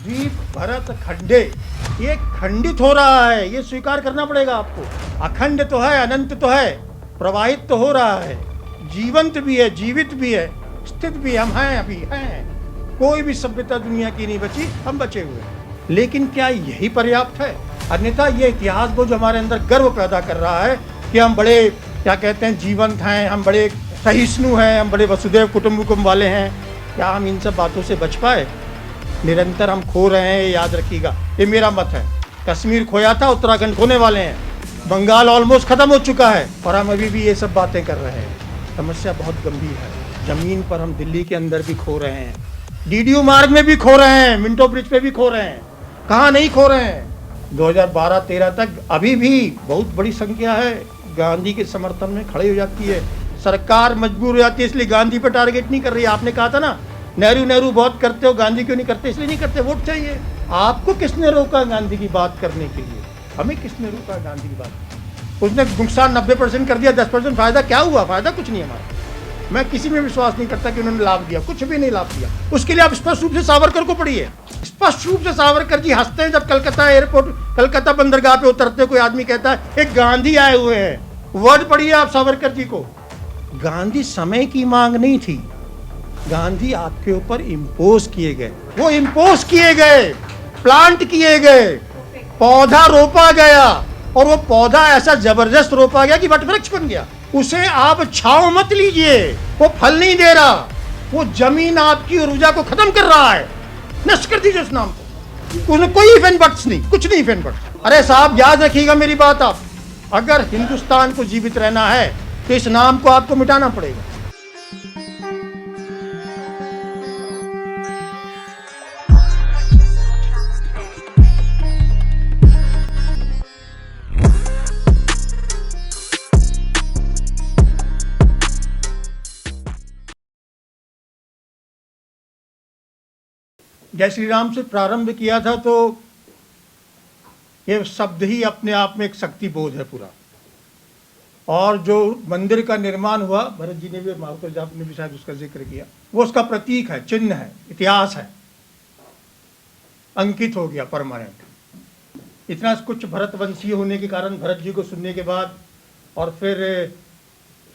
द्वीप भरत खंडे, ये खंडित हो रहा है, ये स्वीकार करना पड़ेगा आपको। अखंड तो है, अनंत तो है, प्रवाहित तो हो रहा है, जीवंत भी है, जीवित भी है, स्थित भी हम हैं, अभी हैं। कोई भी सभ्यता दुनिया की नहीं बची, हम बचे हुए हैं। लेकिन क्या यही पर्याप्त है? अन्यथा ये इतिहास वो जो हमारे अंदर गर्व पैदा कर रहा है कि हम बड़े क्या कहते हैं जीवंत हैं, हम बड़े सहिष्णु हैं, हम बड़े वसुदेव कुटुंबकम वाले हैं, क्या हम इन सब बातों से बच पाए? निरंतर हम खो रहे हैं, याद रखिएगा, ये मेरा मत है। कश्मीर खोया था, उत्तराखंड खोने वाले हैं, बंगाल ऑलमोस्ट खत्म हो चुका है और हम अभी भी ये सब बातें कर रहे हैं। समस्या बहुत गंभीर है। जमीन पर हम दिल्ली के अंदर भी खो रहे हैं, डीडीयू मार्ग में भी खो रहे हैं, मिंटो ब्रिज पे भी खो रहे हैं, कहाँ नहीं खो रहे हैं। 2012-13 तक अभी भी बहुत बड़ी संख्या है गांधी के समर्थन में खड़ी हो जाती है। सरकार मजबूर हो जाती है, इसलिए गांधी पर टारगेट नहीं कर रही है। आपने कहा था ना नेहरू बहुत करते हो, गांधी क्यों नहीं करते? इसलिए नहीं करते, वोट चाहिए। आपको किसने रोका गांधी की बात करने के लिए? हमें किसने रोका गांधी की बात? उसने नुकसान 90% कर दिया, 10% फायदा क्या हुआ? फायदा कुछ नहीं हमारा। मैं किसी में विश्वास नहीं करता कि उन्होंने लाभ दिया, कुछ भी नहीं लाभ दिया। उसके लिए आप स्पष्ट रूप से सावरकर को पढ़िए। स्पष्ट रूप से सावरकर जी हंसते हैं जब कलकत्ता एयरपोर्ट, कलकत्ता बंदरगाह पे उतरते कोई आदमी कहता है एक गांधी आए हुए हैं। वर्ड पढ़िए आप सावरकर जी को। गांधी समय की मांग नहीं थी, गांधी आपके ऊपर इम्पोज किए गए। वो इम्पोज किए गए, प्लांट किए गए, पौधा रोपा गया और वो पौधा ऐसा जबरदस्त रोपा गया कि वटवृक्ष बन गया। उसे आप छांव मत लीजिए, वो फल नहीं दे रहा, वो जमीन आपकी ऊर्जा को खत्म कर रहा है। नष्ट कर दीजिए उस नाम को। उसमें कोई इफ एंड बट्स नहीं, कुछ नहीं इफ एंड बट्स। अरे साहब याद रखिएगा मेरी बात, आप अगर हिंदुस्तान को जीवित रहना है तो इस नाम को आपको मिटाना पड़ेगा। जय श्री राम से प्रारंभ किया था तो ये शब्द ही अपने आप में एक शक्ति बोध है पूरा। और जो मंदिर का निर्माण हुआ, भरत जी ने भी, मावकर आपने भी शायद उसका जिक्र किया, वो उसका प्रतीक है, चिन्ह है, इतिहास है, अंकित हो गया परमानेंट। इतना कुछ भरतवंशीय होने के कारण भरत जी को सुनने के बाद और फिर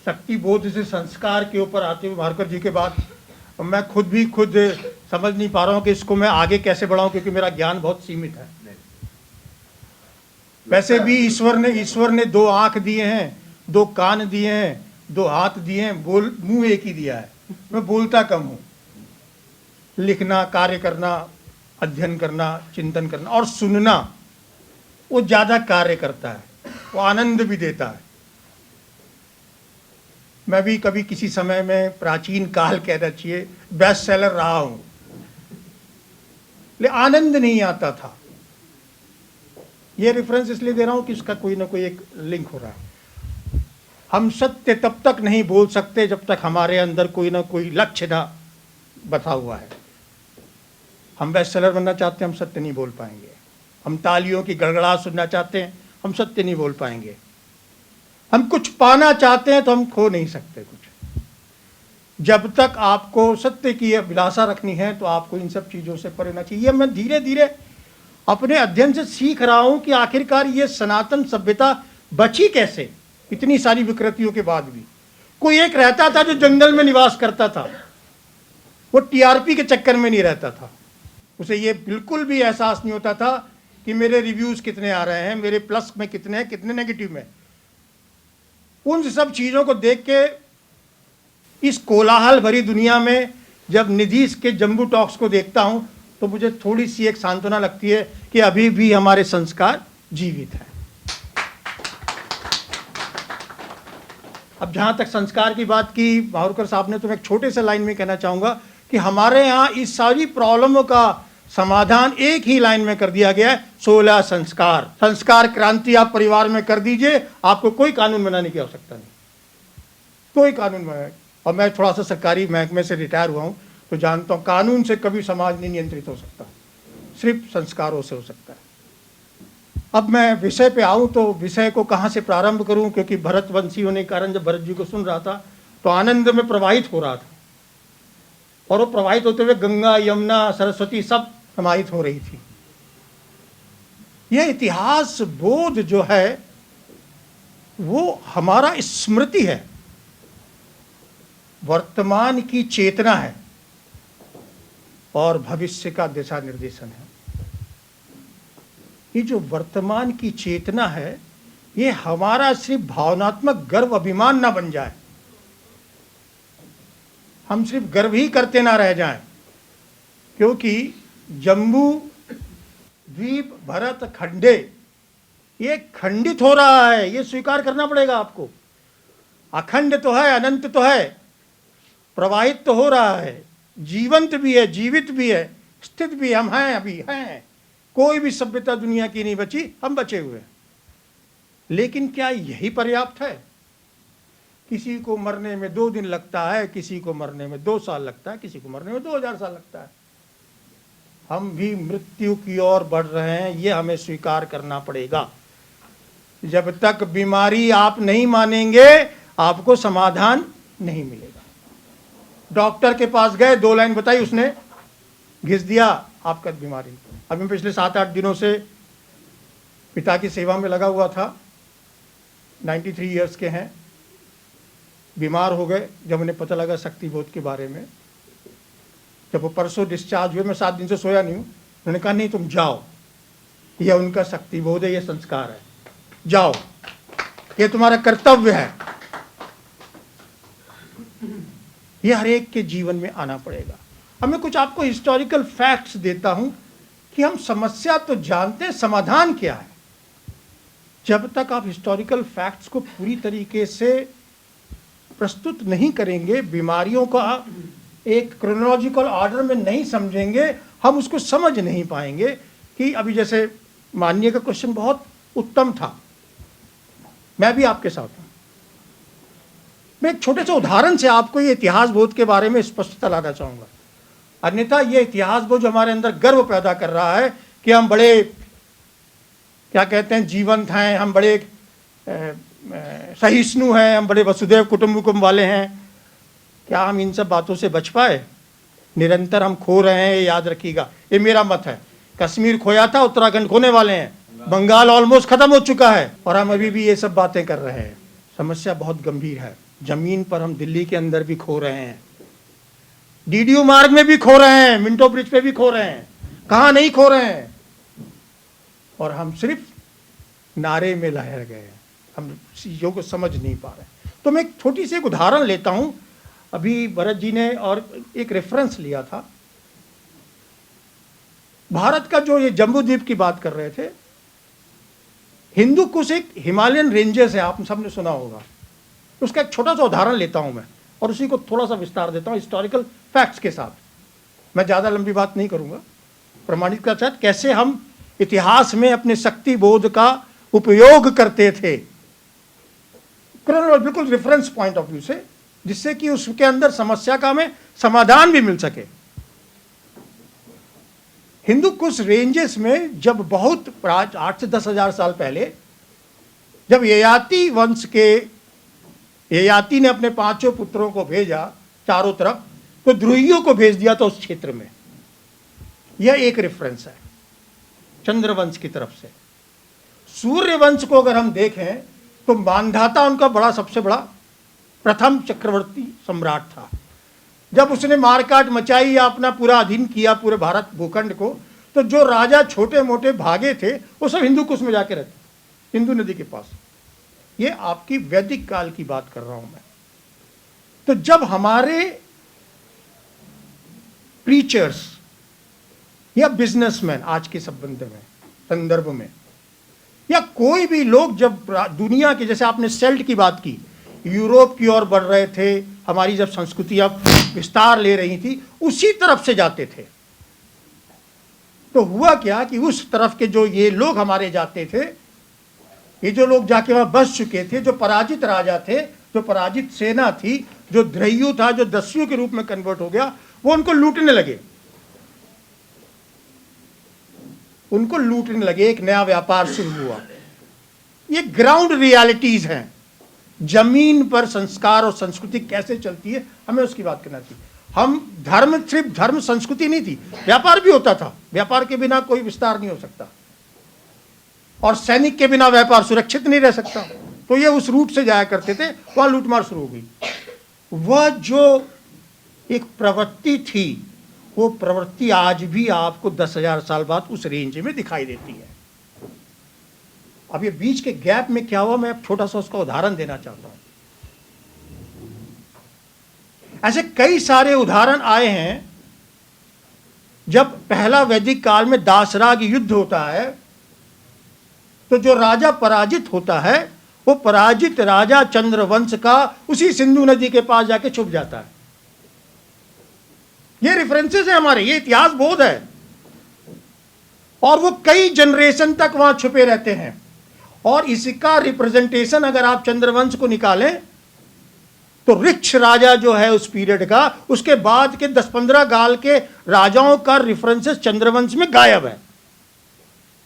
शक्ति बोध से संस्कार के ऊपर आते हुए मावकर जी के बाद मैं खुद समझ नहीं पा रहा हूँ कि इसको मैं आगे कैसे बढ़ाऊं, क्योंकि मेरा ज्ञान बहुत सीमित है। वैसे भी ईश्वर ने 2 आंख दिए हैं, 2 कान दिए हैं, 2 हाथ दिए हैं, मुंह एक ही दिया है। मैं बोलता कम हूँ। लिखना, कार्य करना, अध्ययन करना, चिंतन करना और सुनना, वो ज्यादा कार्य करता है, वो आनंद भी देता है। मैं भी कभी किसी समय में प्राचीन काल कहना चाहिए बेस्ट सेलर रहा हूं, लेकिन आनंद नहीं आता था। ये रेफरेंस इसलिए दे रहा हूं कि इसका कोई ना कोई एक लिंक हो रहा है। हम सत्य तब तक नहीं बोल सकते जब तक हमारे अंदर कोई ना कोई लक्ष्य ना बता हुआ है। हम बेस्ट सेलर बनना चाहते हैं, हम सत्य नहीं बोल पाएंगे। हम तालियों की गड़गड़ाहट सुनना चाहते हैं, हम सत्य नहीं बोल पाएंगे। हम कुछ पाना चाहते हैं तो हम खो नहीं सकते कुछ। जब तक आपको सत्य की अभिलाषा रखनी है तो आपको इन सब चीज़ों से परे रहना चाहिए। मैं धीरे धीरे अपने अध्ययन से सीख रहा हूं कि आखिरकार ये सनातन सभ्यता बची कैसे, इतनी सारी विकृतियों के बाद भी। कोई एक रहता था जो जंगल में निवास करता था, वो टीआरपी के चक्कर में नहीं रहता था। उसे ये बिल्कुल भी एहसास नहीं होता था कि मेरे रिव्यूज़ कितने आ रहे हैं, मेरे प्लस में कितने हैं, कितने नेगेटिव में। उन सब चीज़ों को देख के इस कोलाहल भरी दुनिया में जब निधीश के जम्बू टॉक्स को देखता हूं तो मुझे थोड़ी सी एक सांत्वना लगती है कि अभी भी हमारे संस्कार जीवित हैं। अब जहां तक संस्कार की बात की मावरकर साहब ने, तो मैं एक छोटे से लाइन में कहना चाहूंगा कि हमारे यहाँ इस सारी प्रॉब्लमों का समाधान एक ही लाइन में कर दिया गया है, 16 संस्कार। संस्कार क्रांति आप परिवार में कर दीजिए, आपको कोई कानून बनाने की आवश्यकता नहीं, कोई कानून बनाने। और मैं थोड़ा सा सरकारी महकमे से रिटायर हुआ हूँ तो जानता हूँ कानून से कभी समाज नहीं नियंत्रित हो सकता, सिर्फ संस्कारों से हो सकता है। अब मैं विषय पे आऊँ तो विषय को कहाँ से प्रारंभ करूँ, क्योंकि भरतवंशी होने के कारण जब भरत जी को सुन रहा था तो आनंद में प्रवाहित हो रहा था। और वो प्रवाहित होते हुए गंगा, यमुना, सरस्वती सब समाहित हो रही थी। यह इतिहास बोध जो है वो हमारा स्मृति है, वर्तमान की चेतना है और भविष्य का दिशा निर्देशन है। ये जो वर्तमान की चेतना है ये हमारा सिर्फ भावनात्मक गर्व अभिमान ना बन जाए, हम सिर्फ गर्व ही करते ना रह जाएं, क्योंकि जम्बू द्वीप भरत खंडे ये खंडित हो रहा है, ये स्वीकार करना पड़ेगा आपको। अखंड तो है, अनंत तो है, प्रवाहित तो हो रहा है, जीवंत भी है, जीवित भी है, स्थित भी हम हैं, अभी हैं। कोई भी सभ्यता दुनिया की नहीं बची, हम बचे हुए हैं। लेकिन क्या यही पर्याप्त है? किसी को मरने में 2 दिन लगता है, किसी को मरने में 2 साल लगता है, किसी को मरने में 2000 साल लगता है। हम भी मृत्यु की ओर बढ़ रहे हैं, ये हमें स्वीकार करना पड़ेगा। जब तक बीमारी आप नहीं मानेंगे आपको समाधान नहीं मिलेगा। डॉक्टर के पास गए, 2 लाइन बताई, उसने घिस दिया आपका बीमारी। अभी मैं पिछले 7-8 दिनों से पिता की सेवा में लगा हुआ था, 93 इयर्स के हैं, बीमार हो गए। जब उन्हें पता लगा शक्ति बोध के बारे में, जब वो परसों डिस्चार्ज हुए, मैं 7 दिन से सोया नहीं हूँ। उन्होंने कहा नहीं तुम जाओ, यह उनका शक्ति बोध है, यह संस्कार है, जाओ, ये तुम्हारा कर्तव्य है। यह हर एक के जीवन में आना पड़ेगा। अब मैं कुछ आपको हिस्टोरिकल फैक्ट्स देता हूं कि हम समस्या तो जानते हैं, समाधान क्या है। जब तक आप हिस्टोरिकल फैक्ट्स को पूरी तरीके से प्रस्तुत नहीं करेंगे, बीमारियों का एक क्रोनोलॉजिकल ऑर्डर में नहीं समझेंगे, हम उसको समझ नहीं पाएंगे। कि अभी जैसे माननीय का क्वेश्चन बहुत उत्तम था, मैं भी आपके साथ हूं। मैं एक छोटे से उदाहरण से आपको ये इतिहास बोध के बारे में स्पष्टता लाना चाहूंगा। अन्यथा ये इतिहास बोध जो हमारे अंदर गर्व पैदा कर रहा है कि हम बड़े क्या कहते हैं जीवंत हैं, हम बड़े सहिष्णु हैं, हम बड़े वसुदैव कुटुंबकम वाले हैं, क्या हम इन सब बातों से बच पाए? निरंतर हम खो रहे हैं, याद रखिएगा। ये मेरा मत है। कश्मीर खोया था, उत्तराखंड खोने वाले हैं, बंगाल ऑलमोस्ट खत्म हो चुका है और हम अभी भी ये सब बातें कर रहे हैं। समस्या बहुत गंभीर है। जमीन पर हम दिल्ली के अंदर भी खो रहे हैं, डीडीयू मार्ग में भी खो रहे हैं, मिंटो ब्रिज पे भी खो रहे हैं, कहां नहीं खो रहे हैं। और हम सिर्फ नारे में लहर गए हैं, हम चीजों को समझ नहीं पा रहे। तो मैं एक छोटी सी एक उदाहरण लेता हूं। अभी भरत जी ने और एक रेफरेंस लिया था, भारत का जो ये जम्बू द्वीप की बात कर रहे थे, हिंदू कुश एक हिमालयन रेंजेस है, आप सबने सुना होगा। उसका एक छोटा सा उदाहरण लेता हूं मैं और उसी को थोड़ा सा विस्तार देता हूं हिस्टोरिकल फैक्ट्स के साथ। मैं ज़्यादा लंबी बात नहीं करूंगा, प्रमाणित का साथ कैसे हम इतिहास में अपने शक्ति बोध का उपयोग करते थे, बिल्कुल रेफरेंस पॉइंट ऑफ व्यू से, जिससे कि उसके अंदर समस्या का हमें समाधान भी मिल सके। हिंदू कुश रेंजेस में जब बहुत 8 से 10 हजार साल पहले जब ययाति वंश के ययाति ने अपने 5 पुत्रों को भेजा चारों तरफ, तो द्रुहियों को भेज दिया था उस क्षेत्र में। यह एक रेफरेंस है चंद्रवंश की तरफ से। सूर्य वंश को अगर हम देखें तो मानधाता उनका बड़ा सबसे बड़ा प्रथम चक्रवर्ती सम्राट था। जब उसने मारकाट मचाई या अपना पूरा अधीन किया पूरे भारत भूखंड को, तो जो राजा छोटे मोटे भागे थे वो सब हिंदू कुश में जाके रहते, हिंदू नदी के पास। ये आपकी वैदिक काल की बात कर रहा हूं मैं। तो जब हमारे प्रीचर्स या बिजनेसमैन आज के संदर्भ में या कोई भी लोग जब दुनिया के, जैसे आपने सेल्ट की बात की, यूरोप की ओर बढ़ रहे थे, हमारी जब संस्कृतियां विस्तार ले रही थी, उसी तरफ से जाते थे। तो हुआ क्या कि उस तरफ के जो ये लोग हमारे जाते थे, ये जो लोग जाके वहां बस चुके थे, जो पराजित राजा थे, जो पराजित सेना थी, जो द्रह्यु था, जो दस्यु के रूप में कन्वर्ट हो गया, वो उनको लूटने लगे। उनको लूटने लगे, एक नया व्यापार शुरू हुआ। ये ग्राउंड रियलिटीज हैं, जमीन पर संस्कार और संस्कृति कैसे चलती है, हमें उसकी बात करना चाहिए। हम धर्म सिर्फ धर्म संस्कृति नहीं थी, व्यापार भी होता था। व्यापार के बिना कोई विस्तार नहीं हो सकता, और सैनिक के बिना व्यापार सुरक्षित नहीं रह सकता। तो ये उस रूट से जाया करते थे, वहां लूटमार शुरू हो गई। वह जो एक प्रवृत्ति थी, वो प्रवृत्ति आज भी आपको 10,000 साल बाद उस रेंज में दिखाई देती है। अब ये बीच के गैप में क्या हुआ, मैं छोटा सा उसका उदाहरण देना चाहता हूं। ऐसे कई सारे उदाहरण आए हैं। जब पहला वैदिक काल में दासराग युद्ध होता है, तो जो राजा पराजित होता है, वो पराजित राजा चंद्रवंश का उसी सिंधु नदी के पास जाके छुप जाता है। ये रेफरेंसेस है हमारे, ये इतिहास बोध है, और वो कई जनरेशन तक वहां छुपे रहते हैं। और इसका रिप्रेजेंटेशन अगर आप चंद्रवंश को निकालें, तो रिक्ष राजा जो है उस पीरियड का, उसके बाद के 10-15 काल के राजाओं का रेफरेंसेस चंद्रवंश में गायब है।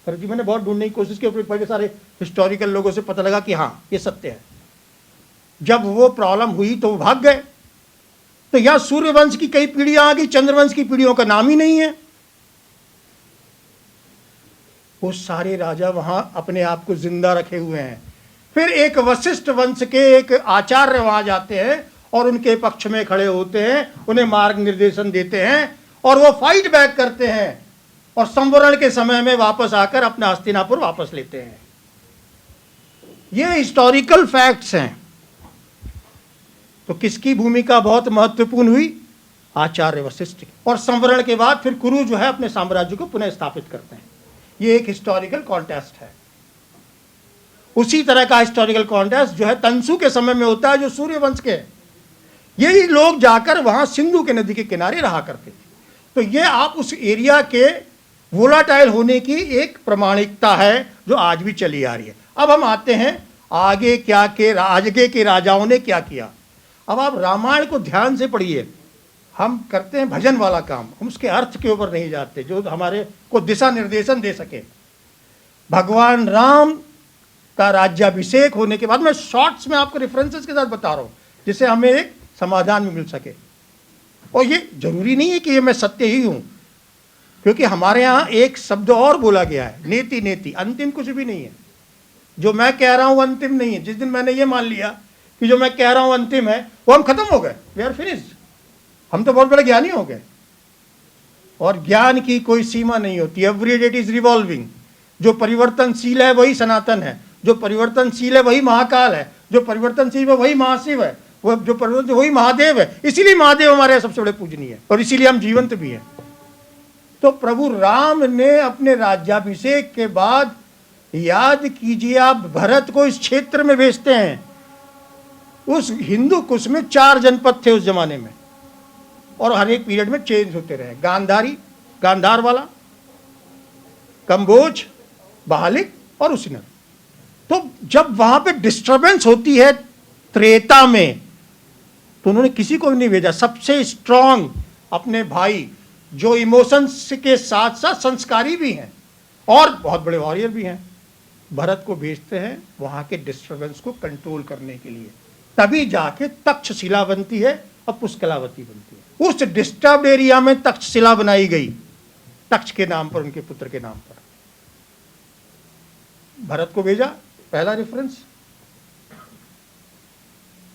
सर जी, मैंने बहुत ढूंढने की कोशिश की, बड़े सारे हिस्टोरिकल लोगों से पता लगा कि हाँ ये सत्य है। जब वो प्रॉब्लम हुई तो वो भाग गए। तो यहां सूर्यवंश की कई पीढ़ियां आ गई, चंद्रवंश की पीढ़ियों का नाम ही नहीं है। वो सारे राजा वहां अपने आप को जिंदा रखे हुए हैं। फिर एक वशिष्ठ वंश के एक आचार्य वहां जाते हैं और उनके पक्ष में खड़े होते हैं, उन्हें मार्ग निर्देशन देते हैं, और वो फाइट बैक करते हैं, और संवरण के समय में वापस आकर अपना हस्तिनापुर वापस लेते हैं। ये हिस्टोरिकल फैक्ट्स हैं। तो किसकी भूमिका बहुत महत्वपूर्ण हुई? आचार्य वशिष्ठ की। और संवरण के बाद फिर कुरु जो है अपने साम्राज्य को पुनः स्थापित करते हैं। ये एक हिस्टोरिकल कॉन्टेस्ट है। उसी तरह का हिस्टोरिकल कॉन्टेस्ट जो है तंसु के समय में होता है, जो सूर्यवंश के। यही लोग जाकर वहां सिंधु के नदी के किनारे रहा करते थे। तो ये आप उस एरिया के वोलाटाइल होने की एक प्रमाणिकता है जो आज भी चली आ रही है। अब हम आते हैं आगे आगे के राजाओं ने क्या किया। अब आप रामायण को ध्यान से पढ़िए। हम करते हैं भजन वाला काम, हम उसके अर्थ के ऊपर नहीं जाते जो हमारे को दिशा निर्देशन दे सके। भगवान राम का राज्याभिषेक होने के बाद, मैं शॉर्ट्स में आपको रेफरेंसेस के साथ बता रहा हूं जिससे हमें एक समाधान भी मिल सके। और ये जरूरी नहीं है कि ये मैं सत्य ही हूं, क्योंकि हमारे यहां एक शब्द और बोला गया है, नेति नेति। अंतिम कुछ भी नहीं है। जो मैं कह रहा हूं अंतिम नहीं है। जिस दिन मैंने ये मान लिया कि जो मैं कह रहा हूं अंतिम है, वो हम खत्म हो गए, वी आर फिनिश्ड। हम तो बहुत बड़े ज्ञानी हो गए। और ज्ञान की कोई सीमा नहीं होती। Every day it is revolving. जो परिवर्तनशील है वही सनातन है, जो परिवर्तनशील है वही महाकाल है, जो परिवर्तनशील है वही महाशिव है, वो जो परिवर्तन वही महादेव है। इसीलिए महादेव हमारे सबसे बड़े पूजनीय है, और इसीलिए हम जीवंत भी हैं। तो प्रभु राम ने अपने राज्याभिषेक के बाद, याद कीजिए, आप भरत को इस क्षेत्र में भेजते हैं। उस हिंदू कुश में 4 जनपद थे उस जमाने में, और हर एक पीरियड में चेंज होते रहे। गांधार वाला, कंबोज, बहालिक और उसिनर। तो जब वहां पे डिस्टरबेंस होती है त्रेता में, तो उन्होंने किसी को भी नहीं भेजा। सबसे स्ट्रांग अपने भाई, जो इमोशंस के साथ साथ संस्कारी भी हैं और बहुत बड़े वॉरियर भी हैं, भरत को भेजते हैं वहां के डिस्टरबेंस को कंट्रोल करने के लिए। तभी जाके तक्षशिला बनती है और पुष्कलावती बनती है। उस डिस्टर्ब्ड एरिया में तक्षशिला बनाई गई, तक्ष के नाम पर, उनके पुत्र के नाम पर। भरत को भेजा, पहला रेफरेंस।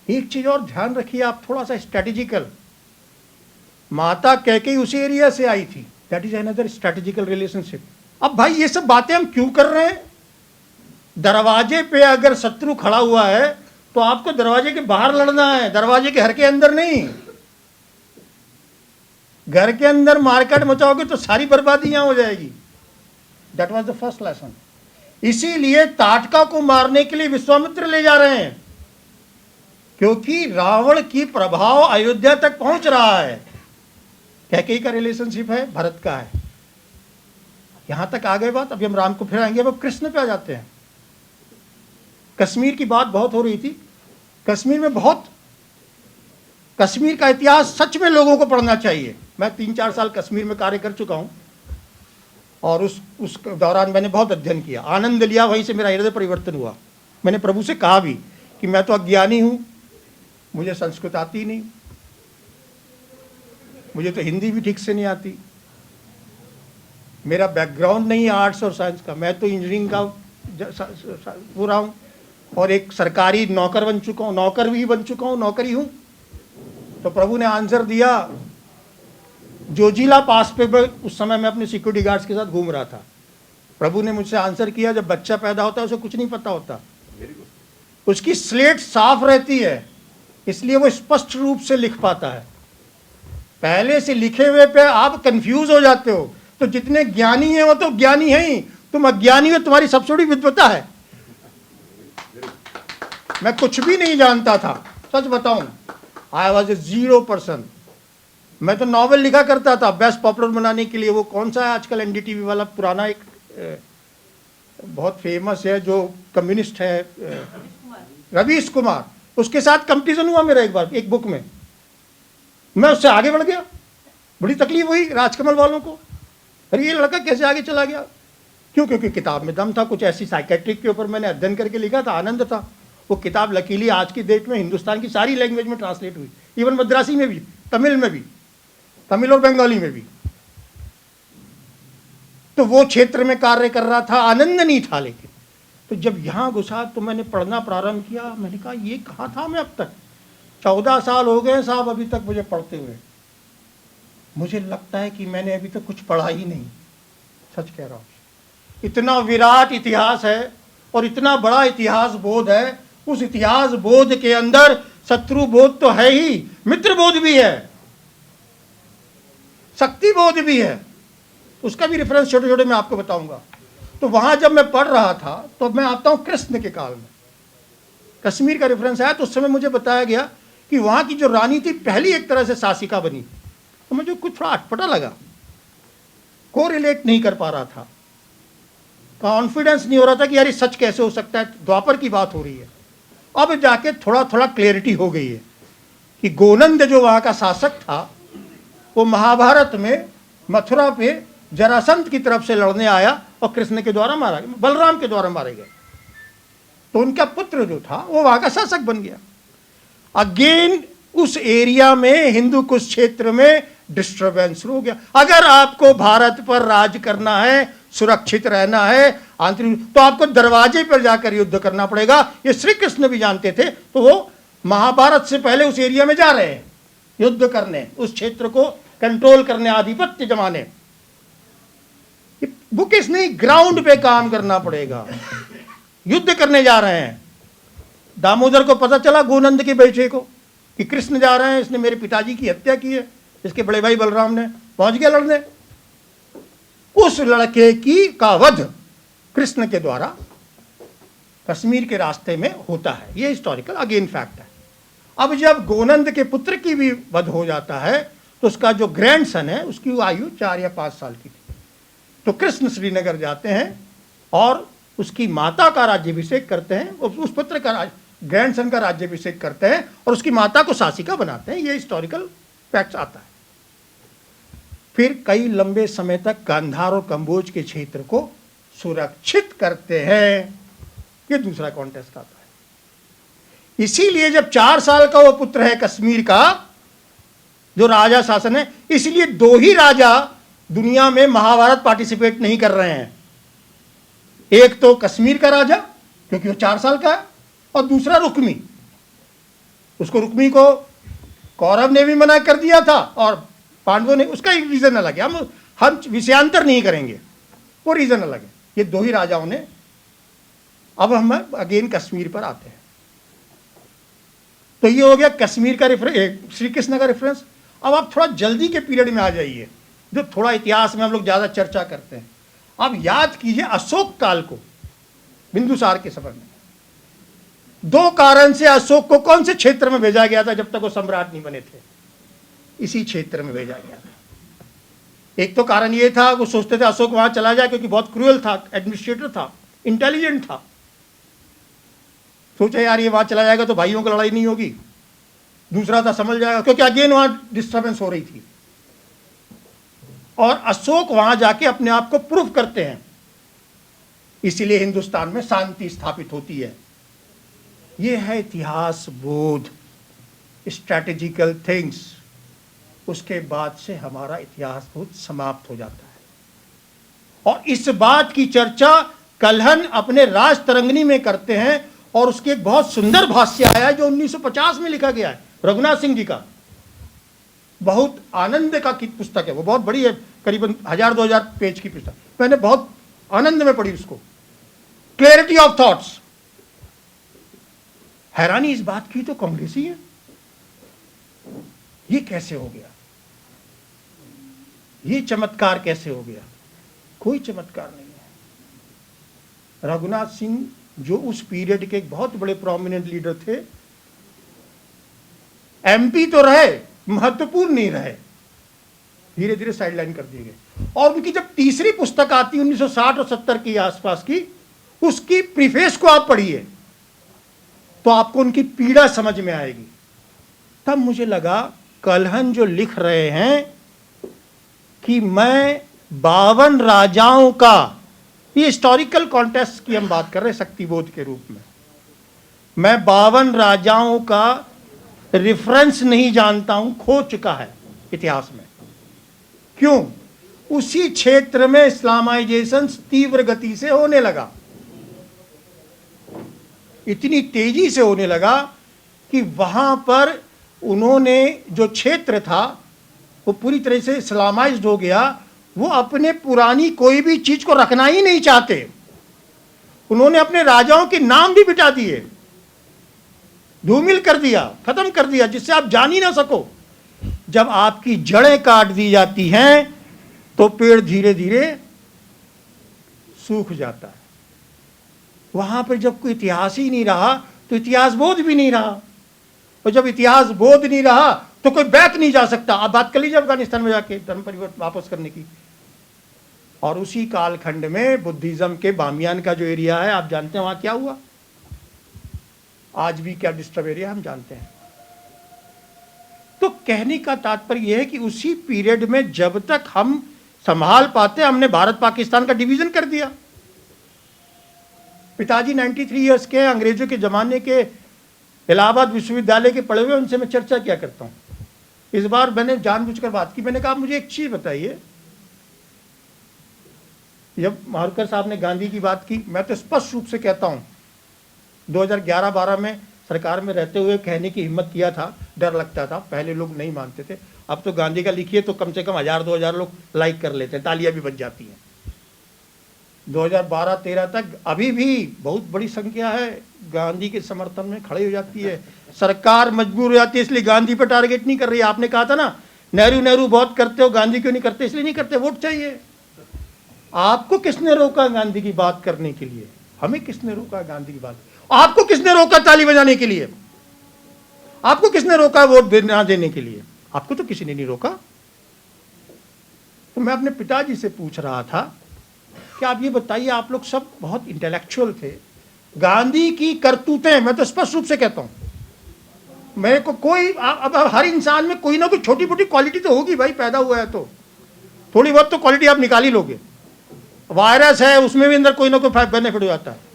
एक चीज और ध्यान रखिए आप, थोड़ा सा स्ट्रेटेजिकल। माता कैकेयी उसी एरिया से आई थी, that is another strategical relationship. अब भाई ये सब बातें हम क्यों कर रहे हैं? दरवाजे पे अगर शत्रु खड़ा हुआ है तो आपको दरवाजे के बाहर लड़ना है, दरवाजे के घर के अंदर नहीं। घर के अंदर मार्केट मचाओगे तो सारी बर्बादी यहां हो जाएगी। That was the first lesson. इसीलिए ताटका को मारने के लिए विश्वामित्र ले जा रहे हैं, क्योंकि रावण की प्रभाव अयोध्या तक पहुंच रहा है। कैकेयी का रिलेशनशिप है, भरत का है। यहां तक आ गए बात। अभी हम राम को फिर आएंगे, अब कृष्ण पे आ जाते हैं। कश्मीर की बात बहुत हो रही थी। कश्मीर में कश्मीर का इतिहास सच में लोगों को पढ़ना चाहिए। मैं 3-4 साल कश्मीर में कार्य कर चुका हूं, और उस दौरान मैंने बहुत अध्ययन किया, आनंद लिया। वहीं से मेरा हृदय परिवर्तन हुआ। मैंने प्रभु से कहा भी कि मैं तो अज्ञानी हूं, मुझे संस्कृत आती नहीं, मुझे तो हिंदी भी ठीक से नहीं आती, मेरा बैकग्राउंड नहीं है आर्ट्स और साइंस का, मैं तो इंजीनियरिंग का पूरा हूँ और एक सरकारी नौकर बन चुका हूँ, नौकर भी बन चुका हूँ, नौकरी हूँ। तो प्रभु ने आंसर दिया। जोजिला पास पे उस समय मैं अपने सिक्योरिटी गार्ड्स के साथ घूम रहा था, प्रभु ने मुझसे आंसर किया, जब बच्चा पैदा होता है उसे कुछ नहीं पता होता, उसकी स्लेट साफ रहती है, इसलिए वो स्पष्ट रूप से लिख पाता है। पहले से लिखे हुए पे आप कंफ्यूज हो जाते हो। तो जितने ज्ञानी हैं वो तो ज्ञानी हैं ही, तुम अज्ञानी हो, तुम्हारी सबसे बड़ी विद्वता है। मैं कुछ भी नहीं जानता था, सच बताऊं, आई वॉज ए 0%। मैं तो नॉवेल लिखा करता था बेस्ट पॉपुलर बनाने के लिए। वो कौन सा है आजकल एनडीटीवी वाला पुराना एक बहुत फेमस है जो कम्युनिस्ट है, रवीश कुमार, उसके साथ कंपटीशन हुआ मेरा एक बार एक बुक में, मैं उससे आगे बढ़ गया। बड़ी तकलीफ हुई राजकमल वालों को, अरे ये लड़का कैसे आगे चला गया। क्यों? क्योंकि किताब में दम था, कुछ ऐसी साइकेट्रिक के ऊपर मैंने अध्ययन करके लिखा था, आनंद था। वो किताब लकीली आज की डेट में हिंदुस्तान की सारी लैंग्वेज में ट्रांसलेट हुई, इवन मद्रासी में भी, तमिल में भी, तमिल और बंगाली में भी। तो वो क्षेत्र में कार्य कर रहा था, आनंद नहीं था। लेकिन तो जब यहाँ घुसा तो मैंने पढ़ना प्रारंभ किया, मैंने कहा ये कहाँ था मैं अब तक, 14 साल हो गए साहब अभी तक मुझे पढ़ते हुए। मुझे लगता है कि मैंने अभी तक कुछ पढ़ा ही नहीं, सच कह रहा हूँ। इतना विराट इतिहास है और इतना बड़ा इतिहास बोध है, उस इतिहास बोध के अंदर शत्रु बोध तो है ही, मित्र बोध भी है, शक्ति बोध भी है। उसका भी रेफरेंस छोटे छोटे मैं आपको बताऊंगा। तो वहां जब मैं पढ़ रहा था तो मैं आता हूं कृष्ण के काल में, कश्मीर का रेफरेंस आया, तो उस समय मुझे बताया गया कि वहां की जो रानी थी पहली एक तरह से शासिका बनी। तो मुझे कुछ थोड़ा अटपटा लगा, को रिलेट नहीं कर पा रहा था, कॉन्फिडेंस नहीं हो रहा था कि यार ये सच कैसे हो सकता है, द्वापर की बात हो रही है। अब जाके थोड़ा थोड़ा क्लैरिटी हो गई है कि गोनंद जो वहां का शासक था वो महाभारत में मथुरा पे जरासंध की तरफ से लड़ने आया और कृष्ण के द्वारा मारा गया, बलराम के द्वारा मारे गए। तो उनका पुत्र जो था वो वहां का शासक बन गया। अगेन उस एरिया में, हिंदू कुश क्षेत्र में डिस्टर्बेंस हो गया। अगर आपको भारत पर राज करना है, सुरक्षित रहना है आंतरिक, तो आपको दरवाजे पर जाकर युद्ध करना पड़ेगा। ये श्री कृष्ण भी जानते थे, तो वो महाभारत से पहले उस एरिया में जा रहे हैं युद्ध करने, उस क्षेत्र को कंट्रोल करने, आधिपत्य जमाने। बुकिश नहीं, ग्राउंड पे काम करना पड़ेगा, युद्ध करने जा रहे हैं। दामोदर को पता चला गोनंद के बेटे को कि कृष्ण जा रहे हैं, इसने मेरे पिताजी की हत्या की है, इसके बड़े भाई बलराम ने, पहुंच गया लड़ने। उस लड़के की का वध कृष्ण के द्वारा कश्मीर के रास्ते में होता है। ये हिस्टोरिकल अगेन फैक्ट है। अब जब गोनंद के पुत्र की भी वध हो जाता है तो उसका जो ग्रैंडसन है उसकी आयु 4 या 5 साल की थी। तो कृष्ण श्रीनगर जाते हैं और उसकी माता का राज्याभिषेक करते हैं, उस पुत्र का ग्रैंडसन का राज्याभिषेक करते हैं और उसकी माता को शासिका बनाते हैं। ये हिस्टोरिकल फैक्ट्स आता है। फिर कई लंबे समय तक गांधार और कंबोज के क्षेत्र को सुरक्षित करते हैं। ये दूसरा कॉन्टेस्ट आता है। इसीलिए जब 4 साल का वो पुत्र है कश्मीर का जो राजा शासन है, इसलिए 2 ही राजा दुनिया में महाभारत पार्टिसिपेट नहीं कर रहे हैं। एक तो कश्मीर का राजा क्योंकि वो 4 साल का है, और दूसरा रुक्मी। उसको रुक्मी को कौरव ने भी मना कर दिया था और पांडवों ने, उसका एक रीजन अलग है, हम विषयांतर नहीं करेंगे, वो रीजन अलग है। ये 2 ही राजाओं ने। अब हम अगेन कश्मीर पर आते हैं। तो ये हो गया कश्मीर का रेफरेंस, श्री कृष्ण का रेफरेंस। अब आप थोड़ा जल्दी के पीरियड में आ जाइए, जो थोड़ा इतिहास में हम लोग ज्यादा चर्चा करते हैं। अब याद कीजिए अशोक काल को, बिंदुसार के समय में 2 कारण से अशोक को कौन से क्षेत्र में भेजा गया था जब तक वो सम्राट नहीं बने थे? इसी क्षेत्र में भेजा गया था। एक तो कारण ये था, वो सोचते थे अशोक वहां चला जाए क्योंकि बहुत क्रूअल था, एडमिनिस्ट्रेटर था, इंटेलिजेंट था। सोचा यार ये वहां चला जाएगा तो भाइयों को लड़ाई नहीं होगी। दूसरा था समझ जाएगा, क्योंकि अगेन वहां डिस्टर्बेंस हो रही थी। और अशोक वहां जाके अपने आप को प्रूफ करते हैं, इसीलिए हिंदुस्तान में शांति स्थापित होती है। यह है इतिहास बोध, स्ट्रैटेजिकल थिंग्स। उसके बाद से हमारा इतिहास बहुत समाप्त हो जाता है। और इस बात की चर्चा कल्हण अपने राज तरंगिणी में करते हैं, और उसके एक बहुत सुंदर भाष्य आया है जो 1950 में लिखा गया है, रघुनाथ सिंह जी का। बहुत आनंद का की पुस्तक है, वो बहुत बड़ी है, करीबन 1000-2000 पेज की पुस्तक। मैंने बहुत आनंद में पढ़ी उसको। Clarity of thoughts. हैरानी इस बात की तो कांग्रेसी है, ये कैसे हो गया, ये चमत्कार कैसे हो गया? कोई चमत्कार नहीं है। रघुनाथ सिंह जो उस पीरियड के एक बहुत बड़े प्रोमिनेंट लीडर थे, एमपी तो रहे, महत्वपूर्ण नहीं रहे, धीरे धीरे साइडलाइन कर दिए गए। और उनकी जब तीसरी पुस्तक आती 1960 और 70 के आसपास की, उसकी प्रीफेस को आप पढ़िए तो आपको उनकी पीड़ा समझ में आएगी। तब मुझे लगा कल्हण जो लिख रहे हैं कि मैं 52 राजाओं का, ये हिस्टोरिकल कॉन्टेक्स्ट की हम बात कर रहे हैं शक्तिबोध के रूप में, मैं 52 राजाओं का रेफरेंस नहीं जानता हूं, खो चुका है इतिहास में। क्यों? उसी क्षेत्र में इस्लामाइजेशन तीव्र गति से होने लगा, इतनी तेजी से होने लगा कि वहां पर उन्होंने जो क्षेत्र था वो पूरी तरह से इस्लामाइज्ड हो गया। वो अपने पुरानी कोई भी चीज को रखना ही नहीं चाहते। उन्होंने अपने राजाओं के नाम भी मिटा दिए, धूमिल कर दिया, खत्म कर दिया, जिससे आप जान ही ना सको। जब आपकी जड़ें काट दी जाती हैं तो पेड़ धीरे धीरे सूख जाता है। वहां पर जब कोई इतिहास ही नहीं रहा तो इतिहास बोध भी नहीं रहा, और जब इतिहास बोध नहीं रहा तो कोई बैक नहीं जा सकता। आप बात कर लीजिए अफगानिस्तान में जाके धर्म परिवर्तन वापस करने की। और उसी कालखंड में बुद्धिज्म के बामियान का जो एरिया है, आप जानते हैं वहां क्या हुआ, आज भी क्या डिस्टर्ब एरिया हम जानते हैं। तो कहने का तात्पर्य यह है कि उसी पीरियड में जब तक हम संभाल पाते, हमने भारत पाकिस्तान का डिवीजन कर दिया। पिताजी 93 ईयर्स के, अंग्रेजों के जमाने के, इलाहाबाद विश्वविद्यालय के पढ़े हुए, उनसे मैं चर्चा क्या करता हूं। इस बार मैंने जानबूझकर बात की, मैंने कहा मुझे एक चीज बताइए, जब मारकर साहब ने गांधी की बात की, मैं तो स्पष्ट रूप से कहता हूं 2011-12 में सरकार में रहते हुए कहने की हिम्मत किया था, डर लगता था, पहले लोग नहीं मानते थे। अब तो गांधी का लिखिए तो कम से कम 1000-2000 लोग लाइक कर लेते हैं, तालियां भी बज जाती हैं। 2012-13 तक अभी भी बहुत बड़ी संख्या है गांधी के समर्थन में खड़े हो जाती है। सरकार मजबूर हो जाती है, इसलिए गांधी पर टारगेट नहीं कर रही। आपने कहा था ना नेहरू बहुत करते हो, गांधी क्यों नहीं करते? इसलिए नहीं करते, वोट चाहिए। आपको किसने रोका गांधी की बात करने के लिए? हमें किसने रोका गांधी की बात? आपको किसने रोका ताली बजाने के लिए? आपको किसने रोका वोट ना देने के लिए? आपको तो किसी ने नहीं रोका। तो मैं अपने पिताजी से पूछ रहा था कि आप ये बताइए, आप लोग सब बहुत इंटेलेक्चुअल थे, गांधी की करतूतें, मैं तो स्पष्ट रूप से कहता हूं, मेरे को कोई अब हर इंसान में कोई ना कोई छोटी मोटी क्वालिटी तो होगी भाई, पैदा हुआ है तो थोड़ी बहुत तो क्वालिटी आप निकाल ही लोगे। वायरस है, उसमें भी अंदर कोई ना कोई बेनिफिट हो जाता है।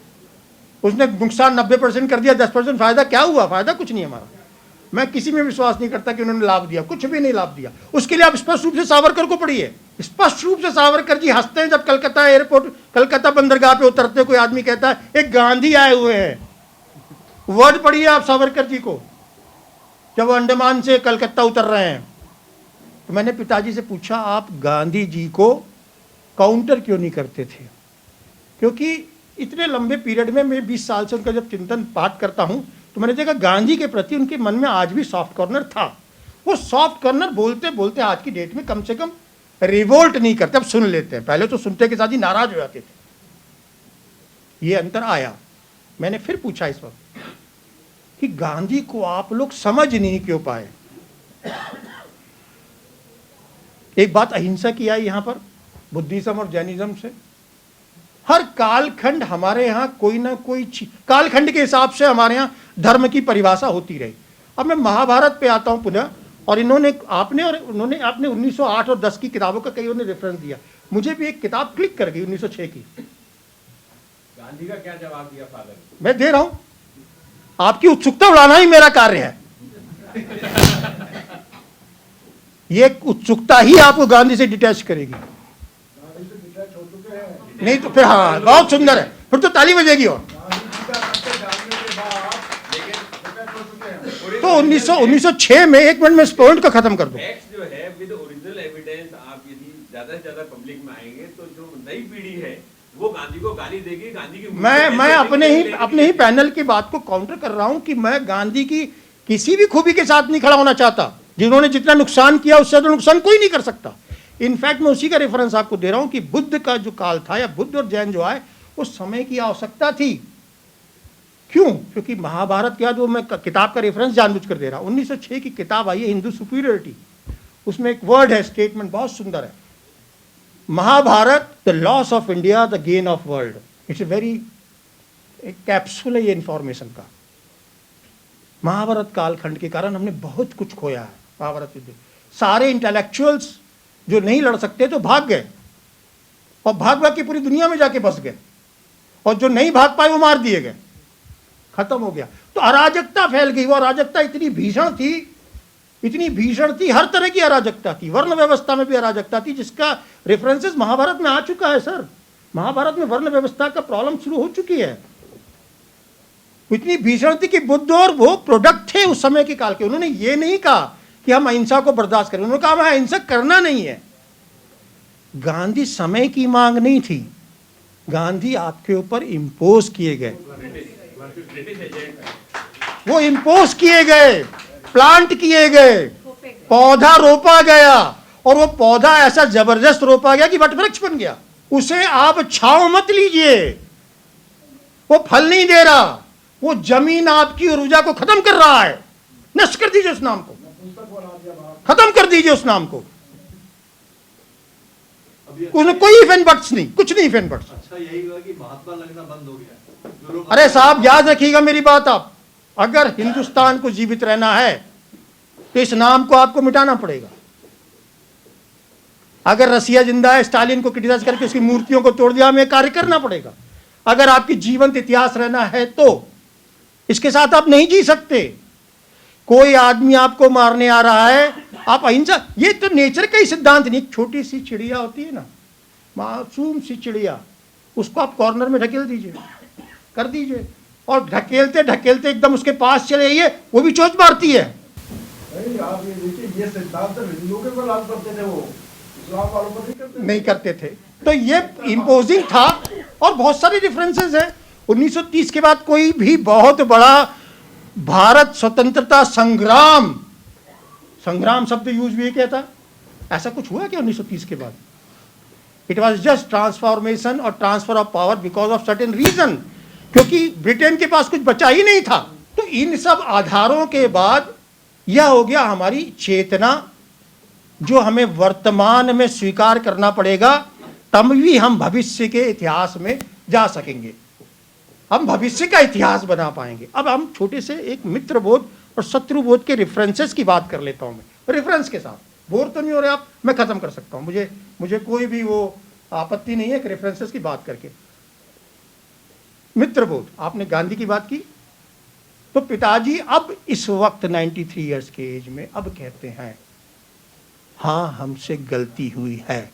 उसने नुकसान 90% कर दिया, 10% फायदा। क्या हुआ? फायदा कुछ नहीं हमारा। मैं किसी में विश्वास नहीं करता कि उन्होंने लाभ दिया, कुछ भी नहीं लाभ दिया। उसके लिए आप स्पष्ट रूप से सावरकर को पढ़िए। स्पष्ट रूप से सावरकर जी हंसते हैं जब कलकत्ता एयरपोर्ट, कलकत्ता बंदरगाह पे उतरते, कोई आदमी कहता है एक गांधी आए हुए हैं। वर्ड पढ़िए आप सावरकर जी को, जब वो अंडमान से कलकत्ता उतर रहे हैं। तो मैंने पिताजी से पूछा, आप गांधी जी को काउंटर क्यों नहीं करते थे? क्योंकि इतने लंबे पीरियड में मैं 20 साल से उनका जब चिंतन पाठ करता हूं तो मैंने देखा गांधी के प्रति उनके मन में आज भी सॉफ्ट कॉर्नर था। वो सॉफ्ट कॉर्नर बोलते बोलते आज की डेट में कम से कम रिवोल्ट नहीं करते, अब सुन लेते हैं। पहले तो सुनते के साथ ही नाराज हो जाते थे। ये अंतर आया। मैंने फिर पूछा इस वक्त कि गांधी को आप लोग समझ नहीं क्यों पाए? एक बात अहिंसा की आई यहां पर, बुद्धिज्म और जैनिज्म से। हर कालखंड हमारे यहाँ कोई ना कोई कालखंड के हिसाब से हमारे यहाँ धर्म की परिभाषा होती रही। अब मैं महाभारत पे आता हूँ पुनः, और आपने 1908 और 10 की किताबों का कई ने रेफरेंस दिया। मुझे भी एक किताब क्लिक कर गई 1906 की। गांधी का क्या जवाब दिया फादर? मैं दे रहा हूं, आपकी उत्सुकता बढ़ाना ही मेरा कार्य है। ये उत्सुकता ही आपको गांधी से डिटैच करेगी। नहीं तो फिर हाँ, बहुत सुंदर है, फिर तो ताली बजेगी। और तो 1906 में, एक मिनट में इस पॉइंट को खत्म कर दो। फैक्ट्स जो है विद ओरिजिनल एविडेंस, आप यदि ज्यादा से ज्यादा पब्लिक में आएंगे तो जो नई पीढ़ी है वो गांधी को गाली देगी। गांधी की मैं अपने ही पैनल की बात को काउंटर कर रहा हूं कि मैं गांधी की किसी भी खूबी के साथ नहीं खड़ा होना चाहता। जिन्होंने जितना नुकसान किया उससे ज्यादा नुकसान कोई नहीं कर सकता। इनफैक्ट मैं उसी का रेफरेंस आपको दे रहा हूं कि बुद्ध का जो काल था, या बुद्ध और जैन जो आए, उस समय की आवश्यकता थी। क्यों? क्योंकि महाभारत के बाद, वो मैं किताब का रेफरेंस जानबूझकर दे रहा हूं, 1906 की किताब आई है हिंदू सुपीरियरिटी। उसमें एक वर्ड है, स्टेटमेंट बहुत सुंदर है, Mahabharata the loss of India the gain of world. It's a very, एक कैप्सूल है ये इंफॉर्मेशन का। महाभारत कालखंड के कारण हमने बहुत कुछ खोया है। महाभारत युद्ध, सारे इंटेलेक्चुअल्स जो नहीं लड़ सकते तो भाग गए, और भाग के पूरी दुनिया में जाके बस गए, और जो नहीं भाग पाए वो मार दिए गए, खत्म हो गया। तो अराजकता फैल गई। वो अराजकता इतनी भीषण थी, इतनी भीषण थी, हर तरह की अराजकता थी। वर्ण व्यवस्था में भी अराजकता थी, जिसका रेफरेंसेस महाभारत में आ चुका है सर। महाभारत में वर्ण व्यवस्था का प्रॉब्लम शुरू हो चुकी है। इतनी भीषण थी कि बुद्ध और वो प्रोडक्ट थे उस समय के काल के। उन्होंने ये नहीं कहा कि हम अहिंसा को बर्दाश्त करें, उन्होंने कहा हमें अहिंसा करना नहीं है। गांधी समय की मांग नहीं थी, गांधी आपके ऊपर इंपोज किए गए, वो इंपोज किए गए, प्लांट किए गए, पौधा रोपा गया, और वो पौधा ऐसा जबरदस्त रोपा गया कि वटवृक्ष बन गया। उसे आप छांव मत लीजिए, वो फल नहीं दे रहा, वो जमीन आपकी ऊर्जा को खत्म कर रहा है। नष्ट कर दीजिए उस नाम को, खत्म कर दीजिए उस नाम को। उसमें कोई इफ बट्स नहीं, कुछ नहीं इफ बट्स। अच्छा यही हुआ कि महात्मा लगना बंद हो गया। अरे साहब याद रखिएगा मेरी बात, आप अगर हिंदुस्तान को जीवित रहना है तो इस नाम को आपको मिटाना पड़ेगा। अगर रसिया जिंदा है, स्टालिन को क्रिटिसाइज करके उसकी मूर्तियों को तोड़ दिया, हमें कार्य करना पड़ेगा। अगर आपकी जीवंत इतिहास रहना है तो इसके साथ आप नहीं जी सकते। कोई आदमी आपको मारने आ रहा है, आप अहिंसा, ये तो नेचर का ही सिद्धांत नहीं। छोटी सी चिड़िया होती है ना, मासूम सी चिड़िया, उसको आप कॉर्नर में ढकेल दीजिए, कर दीजिए, और ढकेलते ढकेलते एकदम उसके पास चले आइए, वो भी चोंच मारती है। आप ये देखिए, ये सिद्धांत हिंदुओं के ऊपर लागू करते थे, वो इस्लाम वालों पर नहीं करते थे। तो ये इम्पोजिंग था, और बहुत सारे डिफरेंसेस हैं। 1930 के बाद कोई भी बहुत बड़ा भारत स्वतंत्रता संग्राम, संग्राम शब्द यूज भी किया था, ऐसा कुछ हुआ क्या 1930 के बाद? इट वॉज जस्ट ट्रांसफॉर्मेशन और transfer of power because of certain reason, क्योंकि ब्रिटेन के पास कुछ बचा ही नहीं था। तो इन सब आधारों के बाद यह हो गया हमारी चेतना, जो हमें वर्तमान में स्वीकार करना पड़ेगा, तब भी हम भविष्य के इतिहास में जा सकेंगे, हम भविष्य का इतिहास बना पाएंगे। अब हम छोटे से एक मित्रबोध और शत्रुबोध के रेफरेंसेस की बात कर लेता हूं मैं, रेफरेंस के साथ। बोर तो नहीं हो रहे आप? मैं खत्म कर सकता हूं, मुझे कोई भी वो आपत्ति नहीं है कि रेफरेंसेस की बात करके। मित्रबोध, आपने गांधी की बात की, तो पिताजी अब इस वक्त 93 इयर्स के एज में अब कहते हैं, हाँ हमसे गलती हुई है।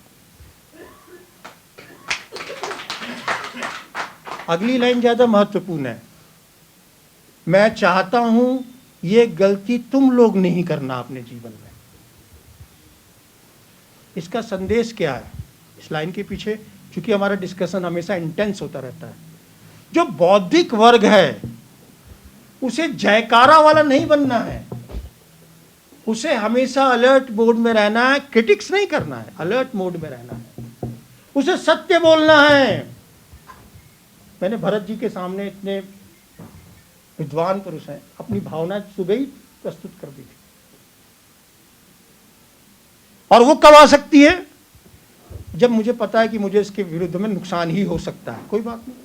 अगली लाइन ज्यादा महत्वपूर्ण है, मैं चाहता हूं ये गलती तुम लोग नहीं करना अपने जीवन में। इसका संदेश क्या है इस लाइन के पीछे? क्योंकि हमारा डिस्कशन हमेशा इंटेंस होता रहता है। जो बौद्धिक वर्ग है उसे जयकारा वाला नहीं बनना है, उसे हमेशा अलर्ट मोड में रहना है, क्रिटिक्स नहीं करना है, अलर्ट मोड में रहना है, उसे सत्य बोलना है। मैंने भरत जी के सामने, इतने विद्वान पुरुष हैं, अपनी भावना सुबह ही प्रस्तुत कर दी थी। और वो कब आ सकती है? जब मुझे पता है कि मुझे इसके विरुद्ध में नुकसान ही हो सकता है। कोई बात नहीं,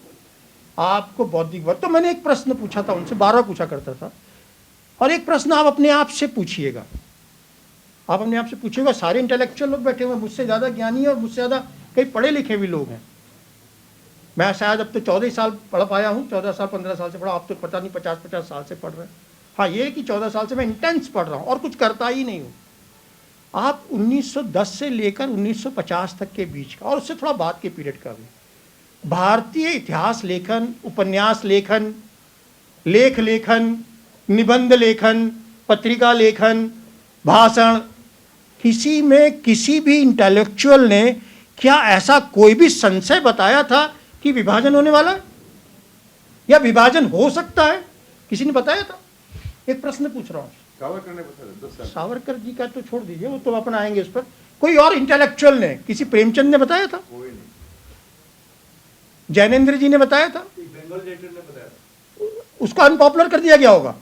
आपको बौद्धिक वर्ग, तो मैंने एक प्रश्न पूछा था उनसे, 12 पूछा करता था, और एक प्रश्न आप अपने आप से पूछिएगा, आप अपने आप से पूछिएगा। सारे इंटेलेक्चुअल लोग बैठे हुए हैं, मुझसे ज़्यादा ज्ञानी और मुझसे ज़्यादा कई पढ़े लिखे भी लोग हैं। मैं शायद अब तो 14 साल पढ़ पाया हूँ, 14 साल 15 साल से पढ़ा, आप तो पता नहीं 50-50 साल से पढ़ रहे हैं। हाँ, ये कि 14 साल से मैं इंटेंस पढ़ रहा हूँ और कुछ करता ही नहीं हूँ। आप 1910 से लेकर 1950 तक के बीच का और उससे थोड़ा बाद के पीरियड का भी भारतीय इतिहास लेखन, उपन्यास लेखन, लेख लेखन, निबंध लेखन, पत्रिका लेखन, भाषण, किसी में किसी भी इंटेलेक्चुअल ने क्या ऐसा कोई भी संशय बताया था कि विभाजन होने वाला है या विभाजन हो सकता है? किसी ने बताया था? एक प्रश्न पूछ रहा हूं। सावरकर ने बताया, सावरकर जी का तो छोड़ दीजिए, वो तो अपन आएंगे उस पर। कोई और इंटेलेक्चुअल ने, किसी प्रेमचंद ने बताया था? कोई नहीं। जैनेन्द्र जी ने बताया था? बंगाल लेटर ने बताया। उसको अनपॉपुलर कर दिया गया होगा।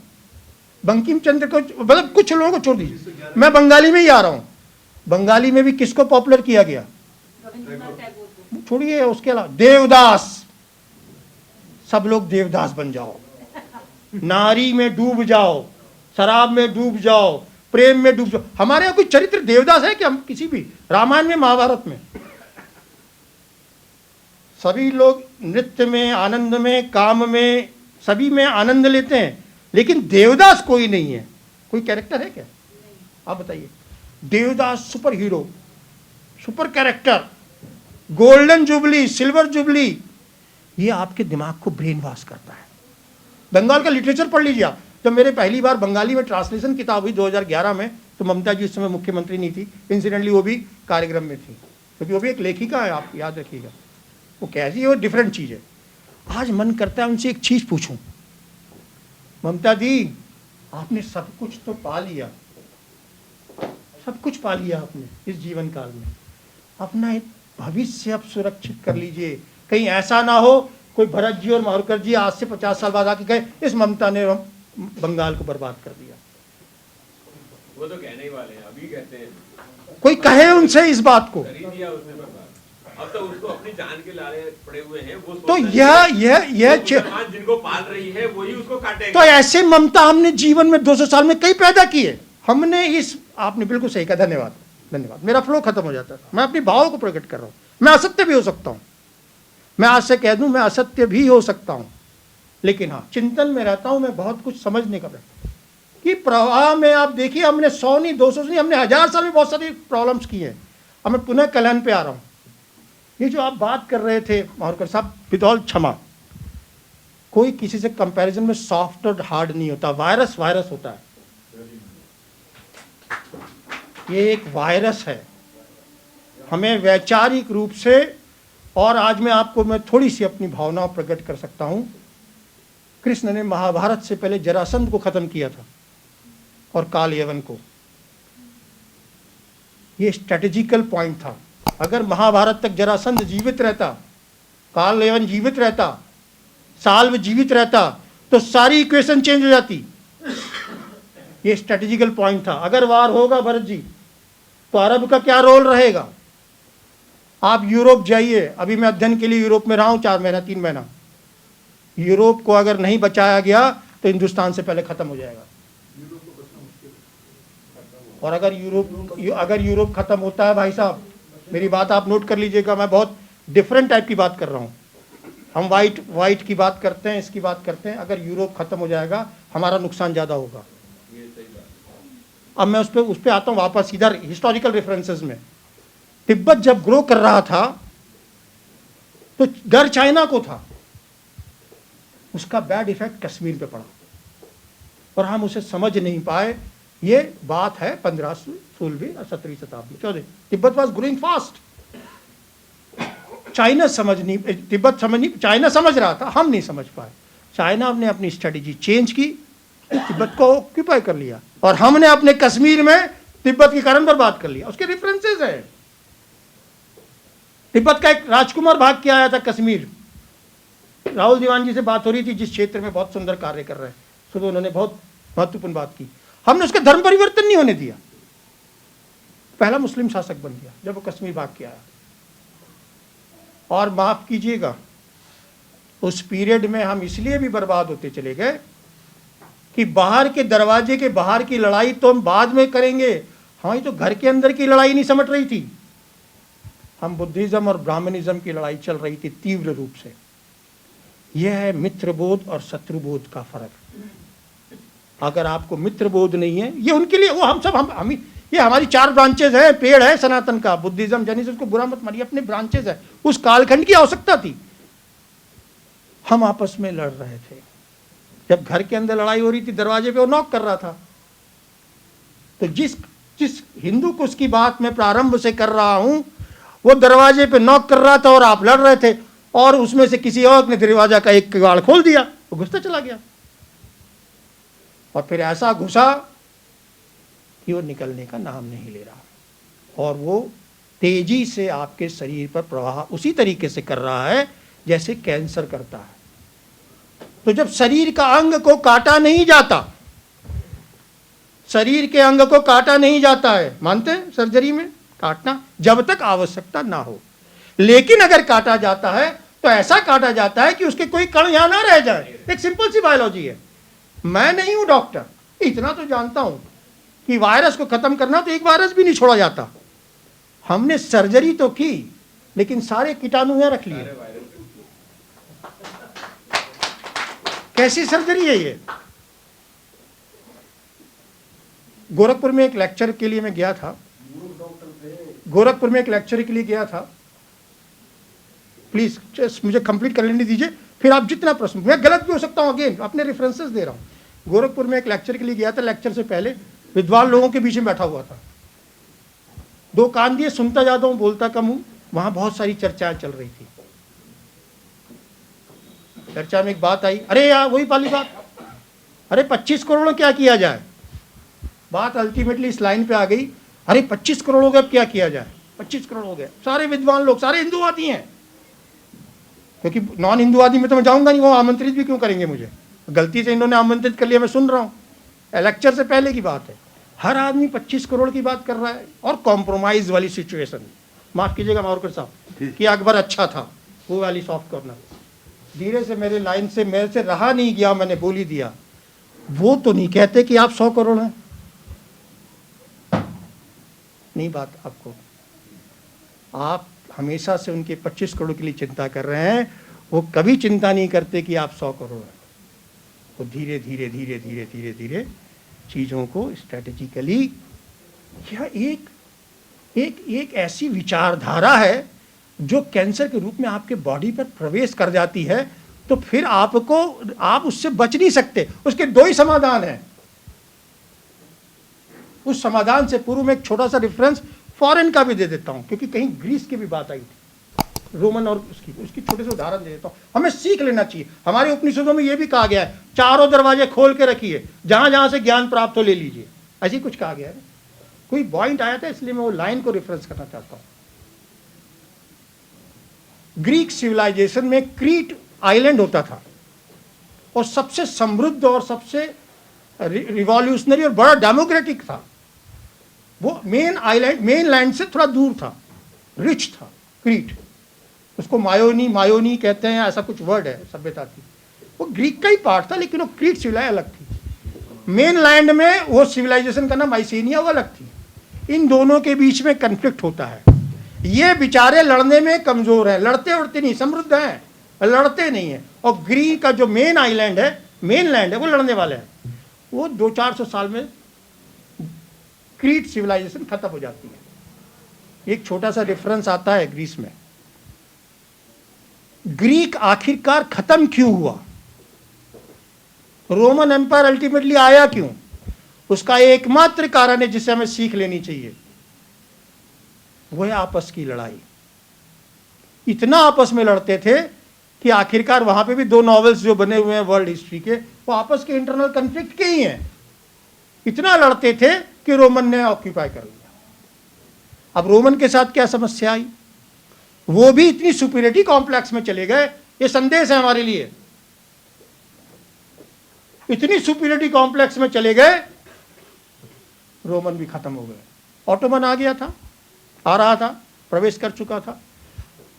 बंकिम चंद्र को, मतलब कुछ लोगों को छोड़ दीजिए, मैं बंगाली में ही आ रहा हूं। बंगाली में भी किसको पॉपुलर किया गया? छोड़िए, उसके अलावा देवदास। सब लोग देवदास बन जाओ, नारी में डूब जाओ, शराब में डूब जाओ, प्रेम में डूब जाओ। हमारे यहाँ कोई चरित्र देवदास है कि हम किसी भी रामायण में, महाभारत में? सभी लोग नृत्य में, आनंद में, काम में, सभी में आनंद लेते हैं, लेकिन देवदास कोई नहीं है। कोई कैरेक्टर है क्या? आप बताइए। Devdas super hero, super character, golden jubilee, silver jubilee, ये आपके दिमाग को ब्रेन वॉश करता है। बंगाल का लिटरेचर पढ़ लीजिए आप। जब मेरे पहली बार बंगाली में ट्रांसलेशन किताब हुई 2011 में, तो ममता जी उस समय मुख्यमंत्री नहीं थी, इंसिडेंटली वो भी कार्यक्रम में थी, क्योंकि वो भी एक लेखिका है, आप याद रखिएगा। वो कैसी, वो डिफरेंट चीज़ है। आज मन करता है उनसे एक चीज़ पूछूं, ममता दी, आपने सब कुछ तो पा लिया, सब कुछ पा लिया आपने इस जीवन काल में, अपना एक भविष्य अब सुरक्षित कर लीजिए। कहीं ऐसा ना हो कोई भरत जी और मावरकर जी आज से 50 साल बाद आके कहे इस ममता ने बंगाल को बर्बाद कर दिया। वो तो कहने ही वाले हैं, अभी कहते हैं। कोई कहे उनसे इस बात को, कर ही दिया उसने बर्बाद। अब तो उसको अपनी जान के लारे पड़े हुए हैं। वो तो यह जिनको पाल रही है वही उसको काटेंगे। तो ऐसे ममता हमने जीवन में 200 साल में कई पैदा किए। हमने इस, आपने बिल्कुल सही कहा, धन्यवाद धन्यवाद। मेरा फ्लो खत्म हो जाता था, मैं अपनी भावों को प्रकट कर रहा हूँ। मैं असत्य भी हो सकता हूँ, मैं आज से कह दूं मैं असत्य भी हो सकता हूँ, लेकिन हाँ चिंतन में रहता हूँ। मैं बहुत कुछ समझने का प्रयत्न कि प्रवाह में आप देखिए, हमने 100 नहीं 200 नहीं, हमने 1000 साल में बहुत सारी प्रॉब्लम्स की हैं। अब मैं पुनः कल्याण पे आ रहा हूँ। ये जो आप बात कर रहे थे मावरकर साहब, विदौल क्षमा, कोई किसी से कंपैरिजन में सॉफ्ट और हार्ड नहीं होता। वायरस वायरस होता है, ये एक वायरस है। हमें वैचारिक रूप से, और आज मैं थोड़ी सी अपनी भावनाओं प्रकट कर सकता हूं। कृष्ण ने महाभारत से पहले जरासंध को खत्म किया था और काल यवन को। ये स्ट्रेटेजिकल पॉइंट था। अगर महाभारत तक जरासंध जीवित रहता, काल यवन जीवित रहता, साल्व जीवित रहता, तो सारी इक्वेशन चेंज हो जाती। ये स्ट्रेटेजिकल पॉइंट था। अगर वार होगा भरत जी, तो अरब का क्या रोल रहेगा? आप यूरोप जाइए, अभी मैं अध्ययन के लिए यूरोप में रहा हूँ 4 महीना 3 महीना। यूरोप को अगर नहीं बचाया गया तो हिंदुस्तान से पहले खत्म हो जाएगा। और अगर यूरोप खत्म होता है, भाई साहब मेरी बात आप नोट कर लीजिएगा, मैं बहुत डिफरेंट टाइप की बात कर रहा हूँ। हम वाइट की बात करते हैं, इसकी बात करते हैं। अगर यूरोप खत्म हो जाएगा, हमारा नुकसान ज़्यादा होगा। अब मैं उस पर आता हूँ वापस इधर हिस्टोरिकल रेफरेंसेस में। तिब्बत जब ग्रो कर रहा था तो डर चाइना को था, उसका बैड इफेक्ट कश्मीर पे पड़ा और हम उसे समझ नहीं पाए। ये बात है 15वीं 16वीं और 17वीं शताब्दी 14। Tibet was growing fast, China समझ नहीं, तिब्बत समझ नहीं, चाइना समझ रहा था, हम नहीं समझ पाए। चाइना ने अपनी स्ट्रेटेजी चेंज की, तिब्बत को ऑक्यूपाई कर लिया, और हमने अपने कश्मीर में तिब्बत के कारण बर्बाद कर लिया। उसके रेफरेंसेस है। तिब्बत का एक राजकुमार भाग के आया था कश्मीर। राहुल दीवान जी से बात हो रही थी, जिस क्षेत्र में बहुत सुंदर कार्य कर रहे हैं, सुबह उन्होंने बहुत महत्वपूर्ण बात की। हमने उसका धर्म परिवर्तन नहीं होने दिया। पहला मुस्लिम शासक बन गया जब वो कश्मीर भाग के आया। और माफ कीजिएगा, उस पीरियड में हम इसलिए भी बर्बाद होते चले गए कि बाहर के दरवाजे के बाहर की लड़ाई तो हम बाद में करेंगे। हाँ, ये तो घर के अंदर की लड़ाई नहीं समझ रही थी। हम बुद्धिज्म और ब्राह्मणिज्म की लड़ाई चल रही थी तीव्र रूप से। यह है मित्रबोध और शत्रुबोध का फर्क। अगर आपको मित्रबोध नहीं है, ये उनके लिए, वो हम ये हमारी 4 ब्रांचेज हैं, पेड़ है सनातन का, बुद्धिज्म, जैनिज्म, उसको बुरा मत मानिए, अपने ब्रांचेज है। उस कालखंड की आवश्यकता थी। हम आपस में लड़ रहे थे। जब घर के अंदर लड़ाई हो रही थी, दरवाजे पे वो नॉक कर रहा था। तो जिस हिंदू को उसकी बात मैं प्रारंभ से कर रहा हूं, वो दरवाजे पे नॉक कर रहा था और आप लड़ रहे थे, और उसमें से किसी और ने दरवाजा का एक किवाड़ खोल दिया, वो घुसता चला गया, और फिर ऐसा घुसा कि वो निकलने का नाम नहीं ले रहा, और वो तेजी से आपके शरीर पर प्रवाह उसी तरीके से कर रहा है जैसे कैंसर करता है। तो जब शरीर का अंग को काटा नहीं जाता, शरीर के अंग को काटा नहीं जाता है, मानते हैं सर्जरी में काटना, जब तक आवश्यकता ना हो। लेकिन अगर काटा जाता है तो ऐसा काटा जाता है कि उसके कोई कण यहां ना रह जाए। एक सिंपल सी बायोलॉजी है। मैं नहीं हूं डॉक्टर, इतना तो जानता हूं कि वायरस को खत्म करना तो एक वायरस भी नहीं छोड़ा जाता। हमने सर्जरी तो की, लेकिन सारे कीटाणु यहां रख लिए। कैसी सर्जरी है ये? गोरखपुर में एक लेक्चर के लिए मैं गया था, गोरखपुर में एक लेक्चर के लिए गया था। प्लीज मुझे कंप्लीट कर लेने दीजिए, फिर आप जितना प्रश्न, मैं गलत भी हो सकता हूं, अगेन अपने रेफरेंसेस दे रहा हूं। गोरखपुर में एक लेक्चर के लिए गया था। लेक्चर से पहले विद्वान लोगों के बीच में बैठा हुआ था, 2 कान दिए, सुनता ज्यादा हूं, बोलता कम हूं। वहां बहुत सारी चर्चाएं चल रही थी। चर्चा में एक बात आई, अरे यार वही वाली बात, अरे 25 करोड़ क्या किया जाए। बात अल्टीमेटली इस लाइन पे आ गई, अरे 25 करोड़ हो गए, अब क्या किया जाए। 25 करोड़ हो गए। सारे विद्वान लोग, सारे हिंदूवादी हैं, क्योंकि नॉन हिंदूवादी में तो मैं जाऊंगा नहीं, वो आमंत्रित भी क्यों करेंगे मुझे। गलती से इन्होंने आमंत्रित कर लिया, मैं सुन रहा हूं। लेक्चर से पहले की बात है, हर आदमी 25 करोड़ की बात कर रहा है, और कॉम्प्रोमाइज वाली सिचुएशन। माफ कीजिएगा मावरकर साहब कि अकबर अच्छा था, वो वाली सॉफ्ट कॉर्नर। धीरे से मेरे लाइन से, मेरे से रहा नहीं गया, मैंने बोल ही दिया, वो तो नहीं कहते कि आप 100 करोड़ हैं। नहीं बात आपको, आप हमेशा से उनके 25 करोड़ के लिए चिंता कर रहे हैं, वो कभी चिंता नहीं करते कि आप 100 करोड़ हैं। तो धीरे धीरे धीरे धीरे धीरे धीरे चीज़ों को स्ट्रेटेजिकली, यह एक ऐसी विचारधारा है जो कैंसर के रूप में आपके बॉडी पर प्रवेश कर जाती है, तो फिर आप उससे बच नहीं सकते। उसके 2 ही समाधान हैं। उस समाधान से पूर्व में एक छोटा सा रेफरेंस फॉरेन का भी दे देता हूं, क्योंकि कहीं ग्रीस की भी बात आई थी, रोमन, और उसकी छोटे से उदाहरण दे देता हूं। हमें सीख लेना चाहिए। हमारे उपनिषदों में यह भी कहा गया है, चारों दरवाजे खोल के रखिए, जहां जहां से ज्ञान प्राप्त हो ले लीजिए, ऐसे ही कुछ कहा गया है। कोई पॉइंट आया था, इसलिए मैं वो लाइन को रेफरेंस करना चाहता हूं। ग्रीक सिविलाइजेशन में क्रीट आइलैंड होता था, और सबसे समृद्ध और सबसे रिवॉल्यूशनरी और बड़ा डेमोक्रेटिक था। वो मेन लैंड से थोड़ा दूर था, रिच था क्रीट। उसको मायोनी कहते हैं, ऐसा कुछ वर्ड है, सभ्यता थी। वो ग्रीक का ही पार्ट था, लेकिन वो क्रीट सिविलाइजेशन अलग थी। मेन लैंड में वो सिविलाइजेशन का नाम माइसेनिया, वो अलग थी। इन दोनों के बीच में कन्फ्लिक्ट होता है। ये बेचारे लड़ने में कमजोर हैं, लड़ते उड़ते नहीं, समृद्ध हैं, लड़ते नहीं है। और ग्रीक का जो मेन आइलैंड है, मेन लैंड है, वो लड़ने वाले हैं। वो 200-400 साल में क्रीट सिविलाइजेशन खत्म हो जाती है। एक छोटा सा रेफरेंस आता है ग्रीस में। ग्रीक आखिरकार खत्म क्यों हुआ, रोमन एम्पायर अल्टीमेटली आया क्यों, उसका एकमात्र कारण है जिसे हमें सीख लेनी चाहिए, वो है आपस की लड़ाई। इतना आपस में लड़ते थे कि आखिरकार वहां पे भी 2 नॉवेल्स जो बने हुए हैं वर्ल्ड हिस्ट्री के, वो आपस के इंटरनल कन्फ्लिक्ट के ही हैं। इतना लड़ते थे कि रोमन ने ऑक्यूपाई कर लिया। अब रोमन के साथ क्या समस्या आई, वो भी इतनी सुपीरियरिटी कॉम्प्लेक्स में चले गए। ये संदेश है हमारे लिए, इतनी सुपीरियरिटी कॉम्प्लेक्स में चले गए, रोमन भी खत्म हो गए। ऑटोमन आ गया था, आ रहा था, प्रवेश कर चुका था।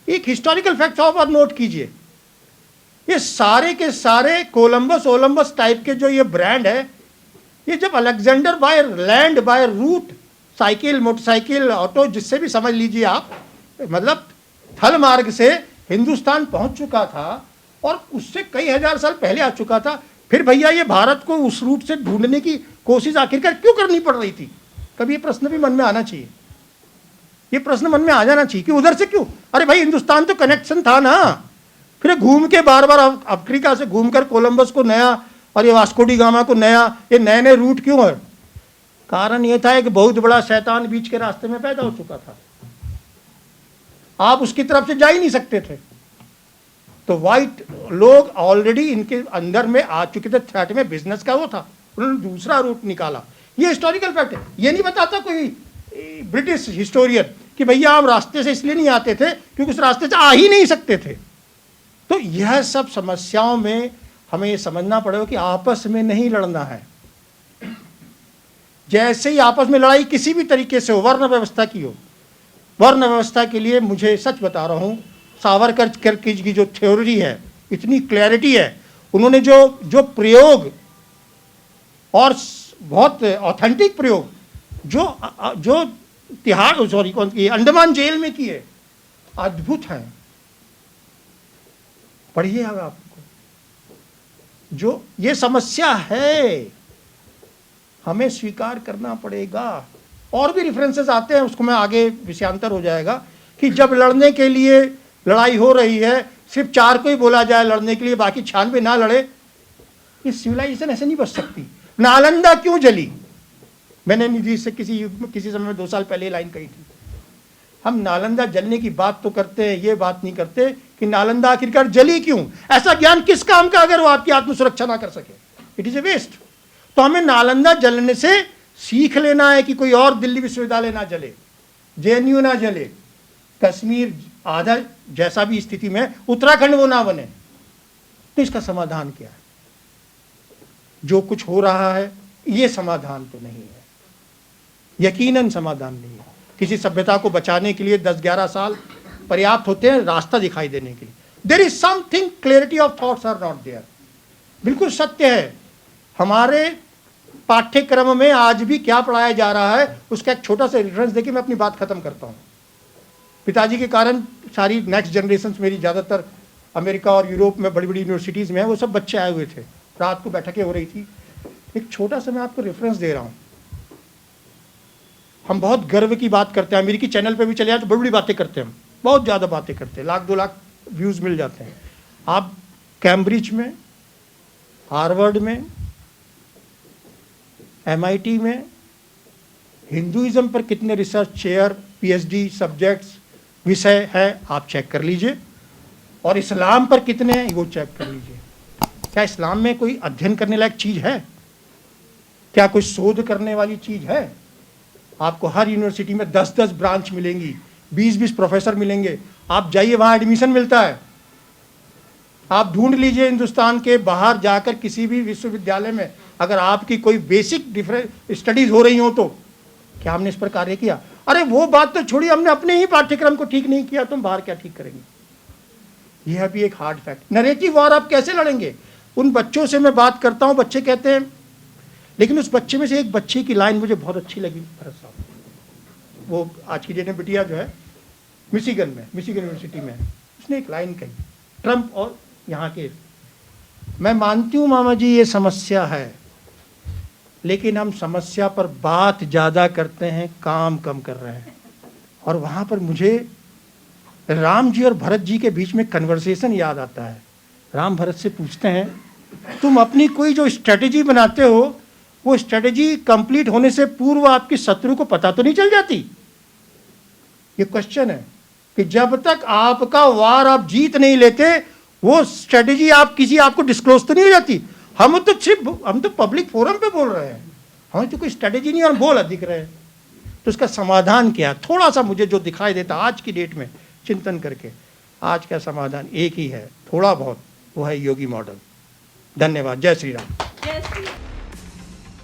एक हिस्टोरिकल फैक्ट आप नोट कीजिए, ये सारे के सारे कोलंबस ओलंबस टाइप के जो ये ब्रांड है, ये जब Alexander by land by route, cycle, motorcycle, auto, जिससे भी समझ लीजिए आप, मतलब थल मार्ग से हिंदुस्तान पहुंच चुका था, और उससे कई हजार साल पहले आ चुका था। फिर भैया ये भारत को उस रूट से ढूंढने की कोशिश आखिरकार क्यों करनी पड़ रही थी? कभी ये प्रश्न भी मन में आना चाहिए, ये प्रश्न मन में आ जाना चाहिए कि उधर से क्यों? अरे भाई हिंदुस्तान तो कनेक्शन था ना, फिर घूम के बार बार अफ्रीका से घूमकर कोलंबस को नया और ये वास्को डी गामा को नया, ये नए नए रूट क्यों है? कारण ये था कि बहुत बड़ा शैतान बीच के रास्ते में पैदा हो चुका था, आप उसकी तरफ से जा ही नहीं सकते थे। तो वाइट लोग ऑलरेडी इनके अंदर में आ चुके थे, थ्रेट में बिजनेस का वो था, उन्होंने दूसरा रूट निकाला। ये हिस्टोरिकल फैक्ट है, ये नहीं बताता कोई ब्रिटिश हिस्टोरियन कि भैया हम रास्ते से इसलिए नहीं आते थे क्योंकि उस रास्ते से आ ही नहीं सकते थे। तो यह सब समस्याओं में हमें ये समझना पड़ेगा कि आपस में नहीं लड़ना है। जैसे ही आपस में लड़ाई किसी भी तरीके से हो, वर्ण व्यवस्था की हो, वर्ण व्यवस्था के लिए मुझे सच बता रहा हूं, सावरकर की जो थ्योरी है, इतनी क्लैरिटी है, उन्होंने जो प्रयोग और बहुत ऑथेंटिक प्रयोग जो तिहाड़ सॉरी कौन की अंडमान जेल में किए, अद्भुत हैं। पढ़िए अब आपको, जो ये समस्या है हमें स्वीकार करना पड़ेगा। और भी रेफरेंसेस आते हैं, उसको मैं आगे विषयांतर हो जाएगा कि जब लड़ने के लिए लड़ाई हो रही है, सिर्फ 4 को ही बोला जाए लड़ने के लिए, बाकी 96 ना लड़े, ये सिविलाइजेशन ऐसे नहीं बच सकती। नालंदा क्यों जली? मैंने निधि से किसी समय में 2 साल पहले लाइन कही थी, हम नालंदा जलने की बात तो करते हैं, ये बात नहीं करते कि नालंदा आखिरकार जली क्यों। ऐसा ज्ञान किस काम का अगर वो आपकी आत्मसुरक्षा ना कर सके? It is a waste. तो हमें नालंदा जलने से सीख लेना है कि कोई और दिल्ली विश्वविद्यालय ना जले, जेएनयू ना जले, कश्मीर आधा जैसा भी स्थिति में उत्तराखंड वो ना बने। तो इसका समाधान क्या है? जो कुछ हो रहा है ये समाधान तो नहीं है, यकीनन समाधान नहीं है। किसी सभ्यता को बचाने के लिए 10-11 साल पर्याप्त होते हैं रास्ता दिखाई देने के लिए। There is something, clarity of thoughts are not there. बिल्कुल सत्य है। हमारे पाठ्यक्रम में आज भी क्या पढ़ाया जा रहा है उसका एक छोटा सा रेफरेंस देखिए, मैं अपनी बात खत्म करता हूँ। पिताजी के कारण सारी नेक्स्ट जनरेशन मेरी ज़्यादातर अमेरिका और यूरोप में बड़ी बड़ी यूनिवर्सिटीज़ में है, वो सब बच्चे आए हुए थे, रात को बैठकें हो रही थी। एक छोटा सा मैं आपको रेफरेंस दे रहा हूँ। हम बहुत गर्व की बात करते हैं, अमेरिकी चैनल पे भी चले जाए तो बड़ी बड़ी बातें करते हैं, हम बहुत ज़्यादा बातें करते हैं, 1-2 लाख व्यूज़ मिल जाते हैं। आप कैम्ब्रिज में, हार्वर्ड में, MIT में हिंदुइज्म पर कितने रिसर्च चेयर, PhD सब्जेक्ट्स विषय है आप चेक कर लीजिए, और इस्लाम पर कितने हैं वो चेक कर लीजिए। क्या इस्लाम में कोई अध्ययन करने लायक चीज़ है? क्या कोई शोध करने वाली चीज़ है? आपको हर यूनिवर्सिटी में 10-10 ब्रांच मिलेंगी, 20-20 प्रोफेसर मिलेंगे, आप जाइए वहाँ एडमिशन मिलता है। आप ढूंढ लीजिए हिंदुस्तान के बाहर जाकर किसी भी विश्वविद्यालय में, अगर आपकी कोई बेसिक डिफरेंट स्टडीज़ हो रही हो तो क्या हमने इस पर कार्य किया? अरे वो बात तो छोड़िए, हमने अपने ही पाठ्यक्रम को ठीक नहीं किया, तुम बाहर क्या ठीक करेंगे? यह भी एक हार्ड फैक्ट। नैरेटिव वॉर आप कैसे लड़ेंगे? उन बच्चों से मैं बात करता हूँ, बच्चे कहते हैं, लेकिन उस बच्चे में से एक बच्चे की लाइन मुझे बहुत अच्छी लगी भरत साहब, वो आज की डेट में बिटिया जो है मिशिगन यूनिवर्सिटी में, उसने एक लाइन कही, ट्रंप और यहाँ के, मैं मानती हूँ मामा जी ये समस्या है, लेकिन हम समस्या पर बात ज़्यादा करते हैं, काम कम कर रहे हैं। और वहाँ पर मुझे राम जी और भरत जी के बीच में कन्वर्सेशन याद आता है। राम भरत से पूछते हैं, तुम अपनी कोई जो स्ट्रेटजी बनाते हो वो स्ट्रेटजी कंप्लीट होने से पूर्व आपकी शत्रु को पता तो नहीं चल जाती? ये क्वेश्चन है कि जब तक आपका वार आप जीत नहीं लेते वो स्ट्रेटजी आपको डिस्क्लोज तो नहीं हो जाती। हम तो पब्लिक फोरम पे बोल रहे हैं, हमें तो कोई स्ट्रेटजी नहीं, और बोल अधिक रहे हैं। तो इसका समाधान क्या है? थोड़ा सा मुझे जो दिखाई देता आज की डेट में चिंतन करके, आज का समाधान एक ही है थोड़ा बहुत, वो है योगी मॉडल। धन्यवाद। जय श्री राम।